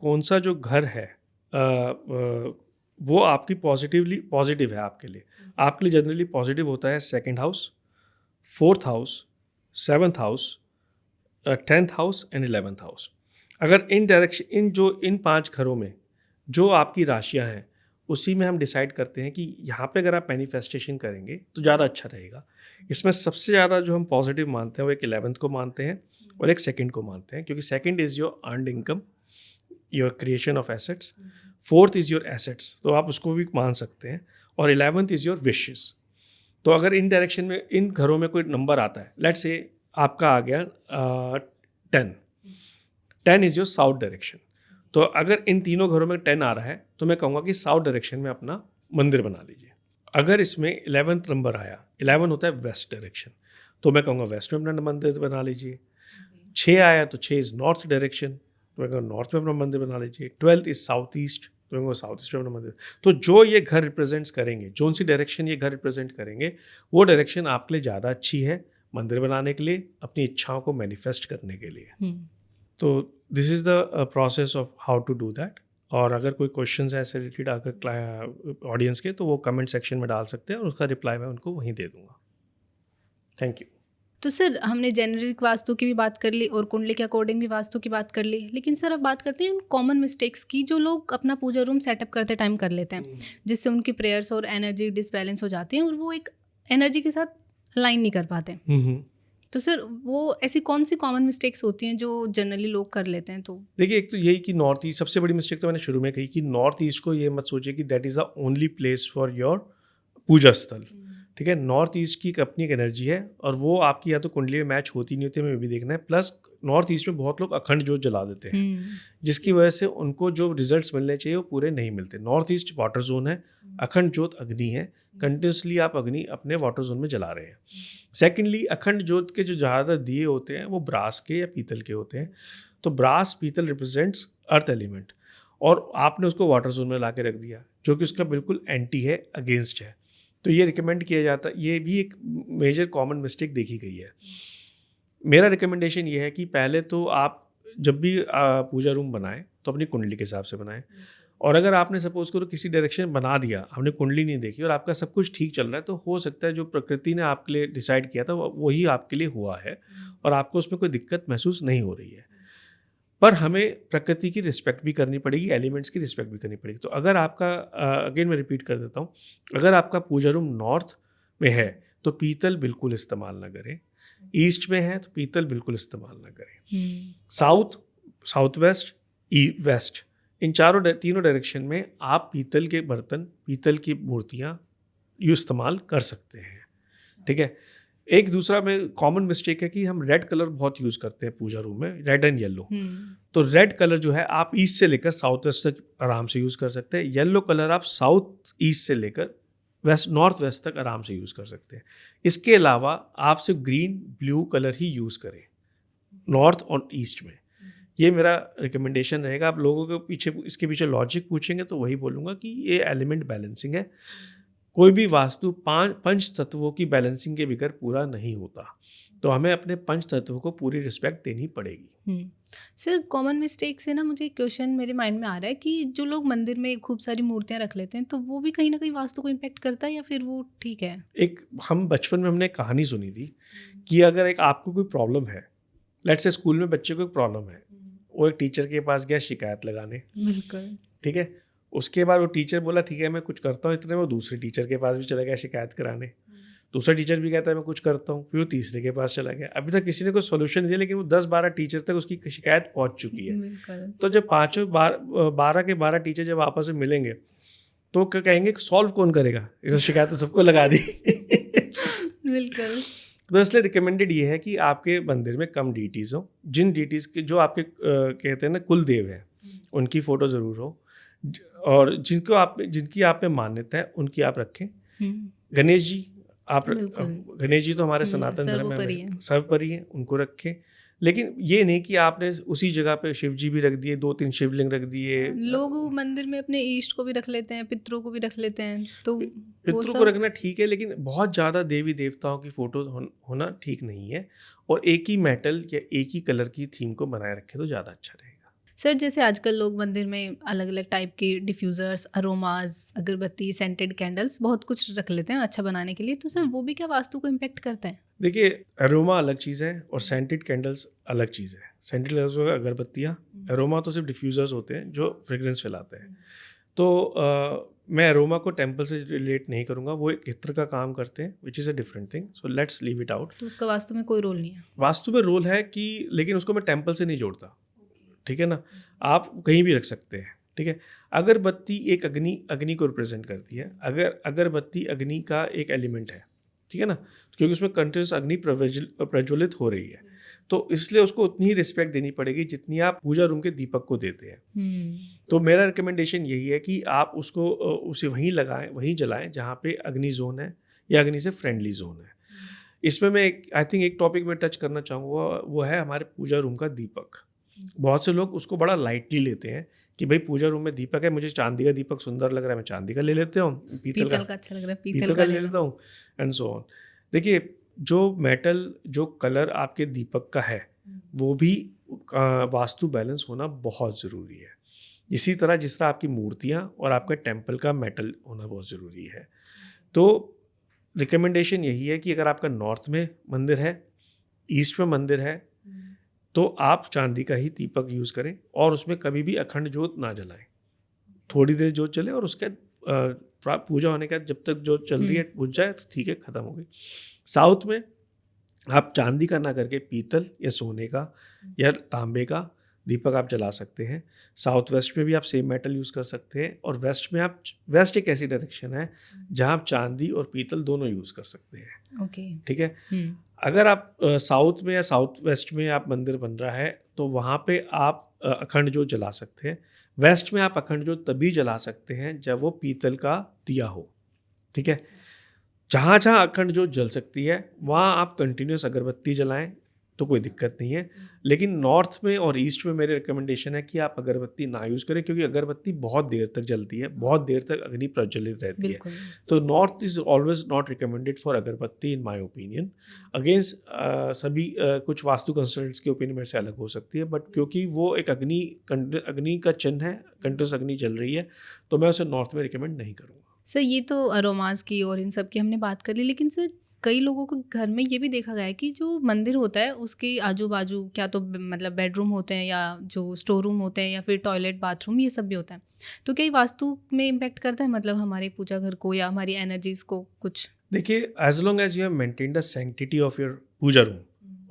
Speaker 1: कौन सा जो घर है वो आपकी पॉजिटिव है आपके लिए। आपके लिए जनरली पॉजिटिव होता है 2nd house, 4th house, 7th house, 10th house and 11th house. अगर इन 5 घरों में जो आपकी राशियां हैं उसी में हम डिसाइड करते हैं कि यहाँ पे अगर आप मैनिफेस्टेशन करेंगे तो ज़्यादा अच्छा रहेगा। इसमें सबसे ज़्यादा जो हम पॉजिटिव मानते हैं वो एक 11th को मानते हैं और एक 2nd को मानते हैं, क्योंकि 2nd is your earned income, your creation of assets. 4th is your assets, तो आप उसको भी मान सकते हैं, और 11th इज़ योर विशेस। तो अगर इन डायरेक्शन में इन घरों में कोई नंबर आता है, लेट्स से आपका आ गया 10 इज़ योर साउथ डायरेक्शन। तो अगर इन तीनों घरों में 10 आ रहा है तो मैं कहूँगा कि साउथ डायरेक्शन में अपना मंदिर बना लीजिए। अगर इसमें 11th नंबर आया, 11 होता है वेस्ट डायरेक्शन, तो मैं कहूँगा वेस्ट में अपना मंदिर बना लीजिए। 6 आया तो 6 इज़ नॉर्थ डायरेक्शन, तो मैं कहूँगा नॉर्थ में अपना मंदिर बना लीजिए। 12th इज़ साउथ ईस्ट, तो मैं कहूँगा साउथ ईस्ट में अपना मंदिर। तो जो ये घर रिप्रेजेंट्स करेंगे, जोन सी डायरेक्शन ये घर रिप्रेजेंट करेंगे, वो डायरेक्शन आपके लिए ज़्यादा अच्छी है मंदिर बनाने के लिए, अपनी इच्छाओं को मैनिफेस्ट करने के लिए। तो this is the process of how to do that. और अगर कोई क्वेश्चंस है ऐसे रिलेटेड अगर ऑडियंस के, तो वो कमेंट सेक्शन में डाल सकते हैं और उसका रिप्लाई मैं उनको वहीं दे दूँगा। Thank you.
Speaker 2: तो सर हमने जेनेरिक वास्तु की भी बात कर ली और कुंडली के अकॉर्डिंग भी वास्तु की बात कर ली, लेकिन सर अब बात करते हैं उन कॉमन मिस्टेक्स की जो लोग अपना पूजा रूम सेटअप करते टाइम कर लेते हैं, जिससे उनकी प्रेयर्स और एनर्जी डिसबैलेंस हो जाती है और वो एक एनर्जी के साथ अलाइन नहीं कर पाते। तो सर वो ऐसी कौन सी कॉमन मिस्टेक्स होती हैं जो जनरली लोग कर लेते हैं? तो
Speaker 1: देखिए, एक तो यही कि नॉर्थ ईस्ट, सबसे बड़ी मिस्टेक तो मैंने शुरू में कही कि नॉर्थ ईस्ट को ये मत सोचिए कि that is the only place for your puja स्थल। ठीक है, नॉर्थ ईस्ट की एक अपनी एक एनर्जी है और वो आपकी या तो कुंडली में मैच होती नहीं होती, हमें भी देखना है। प्लस नॉर्थ ईस्ट में बहुत लोग अखंड जोत जला देते हैं, जिसकी वजह से उनको जो रिजल्ट्स मिलने चाहिए वो पूरे नहीं मिलते। नॉर्थ ईस्ट वाटर जोन है, अखंड जोत अग्नि है, कंटिन्यूसली आप अग्नि अपने वाटर जोन में जला रहे हैं। सेकेंडली, अखंड जोत के जो ज़्यादातर दिए होते हैं वो ब्रास के या पीतल के होते हैं। तो ब्रास पीतल रिप्रेजेंट्स अर्थ एलिमेंट, और आपने उसको वाटर जोन में ला के रख दिया, जो कि उसका बिल्कुल एंटी है, अगेंस्ट है। तो ये रिकमेंड किया जाता है, ये भी एक मेजर कॉमन मिस्टेक देखी गई है। मेरा रिकमेंडेशन ये है कि पहले तो आप जब भी पूजा रूम बनाएं तो अपनी कुंडली के हिसाब से बनाएं। और अगर आपने सपोज करो किसी डायरेक्शन बना दिया, आपने कुंडली नहीं देखी और आपका सब कुछ ठीक चल रहा है, तो हो सकता है जो प्रकृति ने आपके लिए डिसाइड किया था वही आपके लिए हुआ है और आपको उसमें कोई दिक्कत महसूस नहीं हो रही है। पर हमें प्रकृति की रिस्पेक्ट भी करनी पड़ेगी, एलिमेंट्स की रिस्पेक्ट भी करनी पड़ेगी। तो अगर आपका अगेन मैं रिपीट कर देता हूँ, अगर आपका पूजा रूम नॉर्थ में है तो पीतल बिल्कुल इस्तेमाल ना करें, ईस्ट में है तो पीतल बिल्कुल इस्तेमाल ना करें, साउथ वेस्ट, वेस्ट, इन तीनों डायरेक्शन में आप पीतल के बर्तन, पीतल की मूर्तियाँ इस्तेमाल कर सकते हैं। ठीक है, एक दूसरा में कॉमन मिस्टेक है कि हम रेड कलर बहुत यूज़ करते हैं पूजा रूम में, रेड एंड येलो। तो रेड कलर जो है आप ईस्ट से लेकर साउथ वेस्ट तक आराम से यूज़ कर सकते हैं, येलो कलर आप साउथ ईस्ट से लेकर नॉर्थ वेस्ट तक आराम से यूज़ कर सकते हैं। इसके अलावा आप सिर्फ ग्रीन ब्लू कलर ही यूज़ करें नॉर्थ और ईस्ट में, ये मेरा रिकमेंडेशन रहेगा। आप लोगों के पीछे इसके पीछे लॉजिक पूछेंगे तो वही बोलूँगा कि ये एलिमेंट बैलेंसिंग है। कोई भी वास्तु पंच तत्वों की बैलेंसिंग के बगैर पूरा नहीं होता, तो हमें अपने पंच तत्वों को पूरी रिस्पेक्ट देनी पड़ेगी।
Speaker 2: सर कॉमन मिस्टेक से ना मुझे एक क्वेश्चन मेरे माइंड में आ रहा है कि जो लोग मंदिर में खूब सारी मूर्तियां रख लेते हैं, तो वो भी कहीं ना कहीं वास्तु को इम्पेक्ट करता है या फिर वो ठीक है?
Speaker 1: एक हम बचपन में हमने एक कहानी सुनी थी कि अगर एक आपको कोई प्रॉब्लम है, लेट्स से स्कूल में बच्चे को एक प्रॉब्लम है, वो एक टीचर के पास गया शिकायत लगाने,
Speaker 2: बिल्कुल,
Speaker 1: ठीक है, उसके बाद वो टीचर बोला ठीक है मैं कुछ करता हूँ, इतने वो दूसरे टीचर के पास भी चला गया शिकायत कराने, दूसरा टीचर भी कहता है मैं कुछ करता हूँ, फिर वो तीसरे के पास चला गया। अभी तक किसी ने कोई सोल्यूशन दिया, लेकिन वो 10-12 टीचर तक उसकी शिकायत पहुँच चुकी है। तो जब 12 के 12 टीचर जब आपस में मिलेंगे तो क्या कहेंगे, सॉल्व कौन करेगा, इस शिकायत तो सबको लगा दी।
Speaker 2: बिल्कुल।
Speaker 1: तो इसलिए रिकमेंडेड ये है कि आपके मंदिर में कम डीटीज़ हो, जिन डीटीज़ के जो आपके कहते हैं ना कुल देव है, उनकी फ़ोटो ज़रूर हो, और जिनकी आप में मान्यता है उनकी आप रखें। गणेश जी गणेश जी तो हमारे सनातन धर्म में सर्वोपरि हैं, उनको रखें। लेकिन ये नहीं कि आपने उसी जगह पे शिव जी भी रख दिए, 2-3 शिवलिंग रख दिए।
Speaker 2: लोग मंदिर में अपने ईष्ट को भी रख लेते हैं, पितरों को भी रख लेते हैं, तो
Speaker 1: पितरों को रखना ठीक है, लेकिन बहुत ज़्यादा देवी देवताओं की फ़ोटो होना ठीक नहीं है, और एक ही मेटल या एक ही कलर की थीम को बनाए रखें तो ज़्यादा अच्छा रहेगा।
Speaker 2: सर जैसे आजकल लोग मंदिर में अलग अलग टाइप के डिफ्यूज़र्स, अरोमाज, अगरबत्ती, सेंटेड कैंडल्स बहुत कुछ रख लेते हैं अच्छा बनाने के लिए, तो सर वो भी क्या वास्तु को इम्पेक्ट करते हैं? देखिए,
Speaker 1: अरोमा अलग चीज़ है और सेंटेड कैंडल्स अलग चीज़ है। सेंटेड कैंडल्स हो गया अगरबत्तियाँ, अरोमा तो सिर्फ डिफ्यूज़र्स होते हैं जो फ्रेग्रेंस फैलाते हैं। तो मैं अरोमा को टेम्पल से रिलेट नहीं करूँगा, वो एक इत्र का काम करते हैं, which is a different thing, so let's leave it out.
Speaker 2: तो उसका वास्तु में कोई रोल नहीं है?
Speaker 1: वास्तु में रोल है कि, लेकिन उसको मैं टेम्पल से नहीं जोड़ता, ठीक है ना, आप कहीं भी रख सकते हैं। ठीक है, अगरबत्ती एक अग्नि को रिप्रेजेंट करती है, अगरबत्ती अग्नि का एक एलिमेंट है, ठीक है ना, क्योंकि उसमें कंटिन्यूस अग्नि प्रज्वलित हो रही है, तो इसलिए उसको उतनी ही रिस्पेक्ट देनी पड़ेगी जितनी आप पूजा रूम के दीपक को देते हैं। तो मेरा रिकमेंडेशन यही है कि आप उसको उसे वहीं लगाएं, वहीं जलाएं जहाँ पे अग्नि जोन है या अग्नि से फ्रेंडली जोन है। इसमें मैं आई थिंक एक टॉपिक में टच करना चाहूँगा, वो है हमारे पूजा रूम का दीपक। बहुत से लोग उसको बड़ा लाइटली लेते हैं कि भाई पूजा रूम में दीपक है, मुझे चांदी का दीपक सुंदर लग रहा है, मैं चांदी का ले लेता हूँ, पीतल का अच्छा लग रहा है, पीतल का ले लेता हूँ, एंड सो ऑन। देखिए, जो मेटल, जो कलर आपके दीपक का है, वो भी वास्तु बैलेंस होना बहुत ज़रूरी है। इसी तरह जिस तरह आपकी मूर्तियाँ और आपका टेम्पल का मेटल होना बहुत ज़रूरी है। तो रिकमेंडेशन यही है कि अगर आपका नॉर्थ में मंदिर है ईस्ट में मंदिर है तो आप चांदी का ही दीपक यूज़ करें और उसमें कभी भी अखंड जोत ना जलाएं। थोड़ी देर जोत चले और उसके पूजा होने का जब तक जोत चल रही है बुझ जाए तो ठीक है, ख़त्म हो गई। साउथ में आप चांदी का ना करके पीतल या सोने का या तांबे का दीपक आप जला सकते हैं। साउथ वेस्ट में भी आप सेम मेटल यूज़ कर सकते हैं और वेस्ट में आप, वेस्ट एक ऐसी डायरेक्शन है जहाँ आप चांदी और पीतल दोनों यूज़ कर सकते हैं।
Speaker 2: ओके।
Speaker 1: ठीक है। अगर आप साउथ में या साउथ वेस्ट में आप मंदिर बन रहा है तो वहाँ पे आप अखंड जोत जला सकते हैं। वेस्ट में आप अखंड जोत तभी जला सकते हैं जब वो पीतल का दिया हो। ठीक है। जहाँ जहाँ अखंड जोत जल सकती है वहाँ आप कंटिन्यूस अगरबत्ती जलाएं तो कोई दिक्कत नहीं है। लेकिन नॉर्थ में और ईस्ट में मेरी रिकमेंडेशन है कि आप अगरबत्ती ना यूज़ करें, क्योंकि अगरबत्ती बहुत देर तक जलती है, बहुत देर तक अग्नि प्रज्वलित रहती है। तो north is always not recommended for अगरबत्ती इन माय ओपिनियन। अगेंस्ट सभी कुछ वास्तु कंसल्टेंट्स की ओपिनियन मेरे से अलग हो सकती है, बट क्योंकि वो एक अग्नि का चिन्ह है, कंटिन्यूस अग्नि चल रही है, तो मैं उसे नॉर्थ में रिकमेंड नहीं करूँगा।
Speaker 2: सर ये तो अरोमास की और इन सब की हमने बात कर ली, लेकिन सर कई लोगों को घर में ये भी देखा गया है कि जो मंदिर होता है उसके आजू बाजू क्या तो मतलब बेडरूम होते हैं या जो स्टोर रूम होते हैं या फिर टॉयलेट बाथरूम, ये सब भी होता है। तो क्या ये वास्तु में इम्पैक्ट करता है, मतलब हमारे पूजा घर को या हमारी एनर्जीज को कुछ?
Speaker 1: देखिए, as long as you have maintain the sanctity of your puja room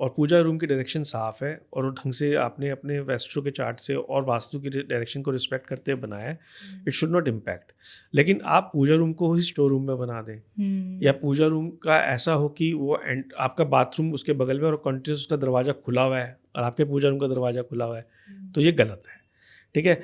Speaker 1: और पूजा रूम की डायरेक्शन साफ है और वो ढंग से आपने अपने वेस्ट्रो के चार्ट से और वास्तु की डायरेक्शन को रिस्पेक्ट करते हुए बनाया है, इट शुड नॉट इम्पैक्ट। लेकिन आप पूजा रूम को ही स्टोर रूम में बना दें या पूजा रूम का ऐसा हो कि वो आपका बाथरूम उसके बगल में और कंटिन्यूस उसका दरवाज़ा खुला हुआ है और आपके पूजा रूम का दरवाज़ा खुला हुआ है, तो ये गलत है। ठीक है।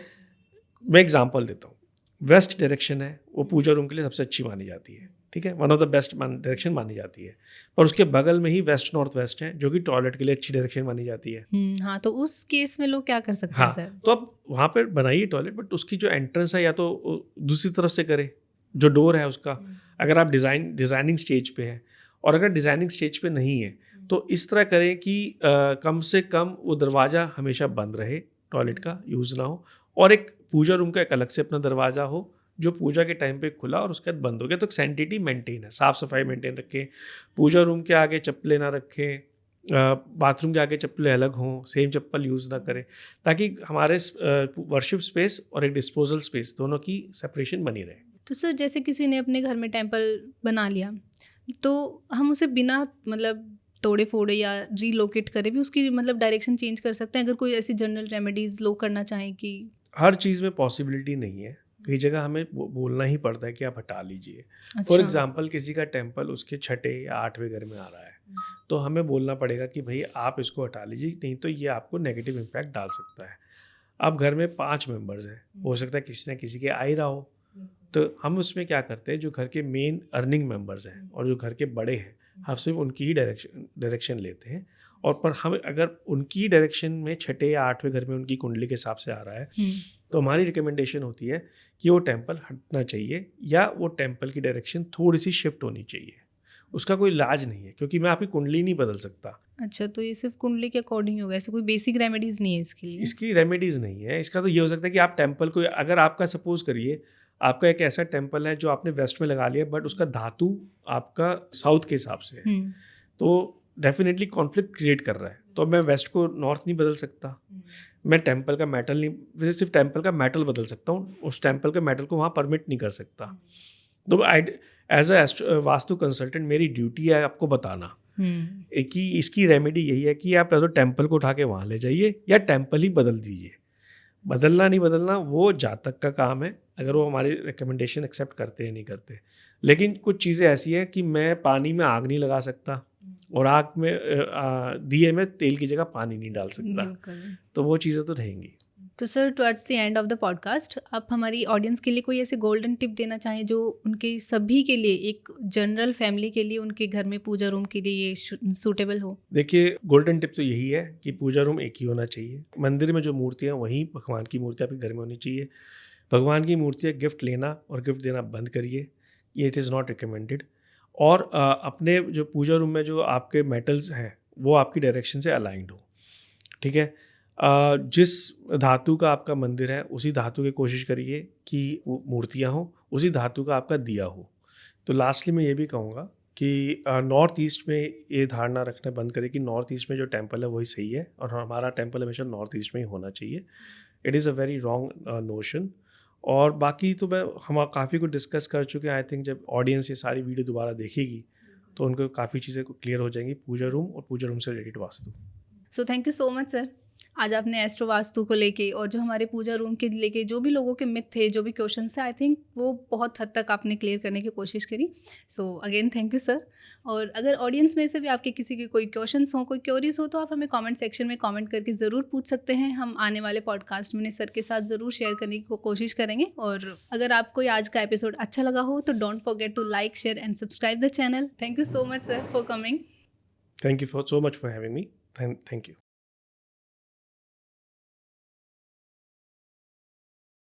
Speaker 1: मैं एग्जाम्पल देता हूँ। वेस्ट डायरेक्शन है वो पूजा रूम के लिए सबसे अच्छी मानी जाती है। ठीक है, one of the best direction मानी जाती है। पर उसके बगल में ही वेस्ट नॉर्थ वेस्ट है जो कि टॉयलेट के लिए अच्छी डायरेक्शन मानी जाती है।
Speaker 2: हाँ, तो उस केस में लोग क्या कर सकते हैं सर?
Speaker 1: तो अब वहाँ पर बनाइए टॉयलेट, बट उसकी जो एंट्रेंस है या तो दूसरी तरफ से करे, जो डोर है उसका। अगर आप डिज़ाइनिंग स्टेज पे है और अगर डिज़ाइनिंग स्टेज पे नहीं है तो इस तरह करें कि कम से कम वो दरवाज़ा हमेशा बंद रहे, टॉयलेट का यूज़ ना हो, और एक पूजा रूम का एक अलग से अपना दरवाज़ा हो जो पूजा के टाइम पे खुला और उसके बाद बंद हो गया। तो सैंक्टिटी मेंटेन है, साफ़ सफाई मेंटेन रखें, पूजा रूम के आगे चप्पलें ना रखें, बाथरूम के आगे चप्पलें अलग हों, सेम चप्पल यूज़ ना करें, ताकि हमारे वर्शिप स्पेस और एक डिस्पोजल स्पेस दोनों की सेपरेशन बनी रहे।
Speaker 2: तो सर जैसे किसी ने अपने घर में टेम्पल बना लिया तो हम उसे बिना मतलब तोड़े फोड़े या रीलोकेट करे भी उसकी मतलब डायरेक्शन चेंज कर सकते हैं, अगर कोई ऐसी जनरल रेमेडीज लोग करना चाहें? कि
Speaker 1: हर चीज़ में पॉसिबिलिटी नहीं है, कई जगह हमें बोलना ही पड़ता है कि आप हटा लीजिए।
Speaker 2: अच्छा।
Speaker 1: फॉर एग्जांपल किसी का टेम्पल उसके 6ठे या 8वें घर में आ रहा है तो हमें बोलना पड़ेगा कि भाई आप इसको हटा लीजिए, नहीं तो ये आपको नेगेटिव इम्पैक्ट डाल सकता है। अब घर में 5 मेंबर्स हैं, हो सकता है किसी न किसी के आ ही रहा हो, तो हम उसमें क्या करते हैं, जो घर के मेन अर्निंग मेंबर्स हैं और जो घर के बड़े हैं, हम सिर्फ उनकी ही डायरेक्शन लेते हैं। और पर हम अगर उनकी डायरेक्शन में 6ठे या 8वें घर में उनकी कुंडली के हिसाब से आ रहा है तो हमारी रिकमेंडेशन होती है कि वो टेम्पल हटना चाहिए या वो टेम्पल की डायरेक्शन थोड़ी सी शिफ्ट होनी चाहिए। उसका कोई इलाज नहीं है क्योंकि मैं आपकी कुंडली नहीं बदल सकता।
Speaker 2: अच्छा, तो ये सिर्फ कुंडली के अकॉर्डिंग होगा, ऐसे कोई बेसिक रेमेडीज नहीं है इसके लिए?
Speaker 1: इसकी रेमेडीज़ नहीं है। इसका तो ये हो सकता है कि आप टेम्पल को, अगर आपका सपोज करिए आपका एक ऐसा टेम्पल है जो आपने वेस्ट में लगा लिया बट उसका धातु आपका साउथ के हिसाब से है, तो डेफिनेटली कॉन्फ्लिक्ट क्रिएट कर रहा है। तो मैं वेस्ट को नॉर्थ नहीं बदल सकता, मैं टेम्पल का मेटल नहीं, सिर्फ टेम्पल का मेटल बदल सकता हूँ, उस टेम्पल के मेटल को वहाँ परमिट नहीं कर सकता। तो एज अ वास्तु कंसल्टेंट मेरी ड्यूटी है आपको बताना कि इसकी रेमेडी यही है कि आप या तो टेम्पल को उठा के वहाँ ले जाइए या टेम्पल ही बदल दीजिए। बदलना नहीं बदलना वो जातक का काम है, अगर वो हमारी रिकमेंडेशन एक्सेप्ट करते हैं नहीं करते। लेकिन कुछ चीज़ें ऐसी हैं कि मैं पानी में आग नहीं लगा सकता और आग में दिए में तेल की जगह पानी नहीं डाल सकता, तो वो चीज़ें तो रहेंगी।
Speaker 2: तो sir towards the end of the podcast आप हमारी ऑडियंस के लिए कोई ऐसे गोल्डन टिप देना चाहें जो उनके सभी के लिए, एक जनरल फैमिली के लिए, उनके घर में पूजा रूम के लिए ये सूटेबल हो?
Speaker 1: देखिए, गोल्डन टिप तो यही है कि पूजा रूम एक ही होना चाहिए। मंदिर में जो मूर्तियाँ वहीं भगवान की मूर्तियाँ आपके घर में होनी चाहिए। भगवान की मूर्तियाँ गिफ्ट लेना और गिफ्ट देना बंद करिए, ये इट इज़ नॉट रिकमेंडेड। और अपने जो पूजा रूम में जो आपके मेटल्स हैं वो आपकी डायरेक्शन से अलाइंड हो। ठीक है। जिस धातु का आपका मंदिर है उसी धातु की कोशिश करिए कि मूर्तियाँ हों, उसी धातु का आपका दिया हो। तो लास्टली मैं ये भी कहूँगा कि नॉर्थ ईस्ट में ये धारणा रखना बंद करें कि नॉर्थ ईस्ट में जो टेम्पल है वही सही है और हमारा टेम्पल हमेशा नॉर्थ ईस्ट में ही होना चाहिए. It is a very wrong notion. और बाकी तो हम काफ़ी कुछ डिस्कस कर चुके हैं. आई थिंक जब ऑडियंस ये सारी वीडियो दोबारा देखेगी तो उनको काफ़ी चीज़ें क्लियर हो जाएंगी पूजा रूम और पूजा रूम से related vastu.
Speaker 2: So thank you so much sir. आज आपने एस्ट्रो वास्तु को लेके और जो हमारे पूजा रूम के लेके जो भी लोगों के मिथ थे, जो भी क्वेश्चन थे, आई थिंक वो बहुत हद तक आपने क्लियर करने की कोशिश करी. So again thank you sir. और अगर ऑडियंस में से भी आपके किसी के कोई क्वेश्चंस हो, कोई क्योरीज हो, तो आप हमें कमेंट सेक्शन में कमेंट करके ज़रूर पूछ सकते हैं. हम आने वाले पॉडकास्ट में सर के साथ ज़रूर शेयर करने की कोशिश करेंगे. और अगर आपको आज का एपिसोड अच्छा लगा हो तो don't forget to like, share and subscribe the channel. Thank you so much sir for coming.
Speaker 1: Thank you so much for having me. Thank you.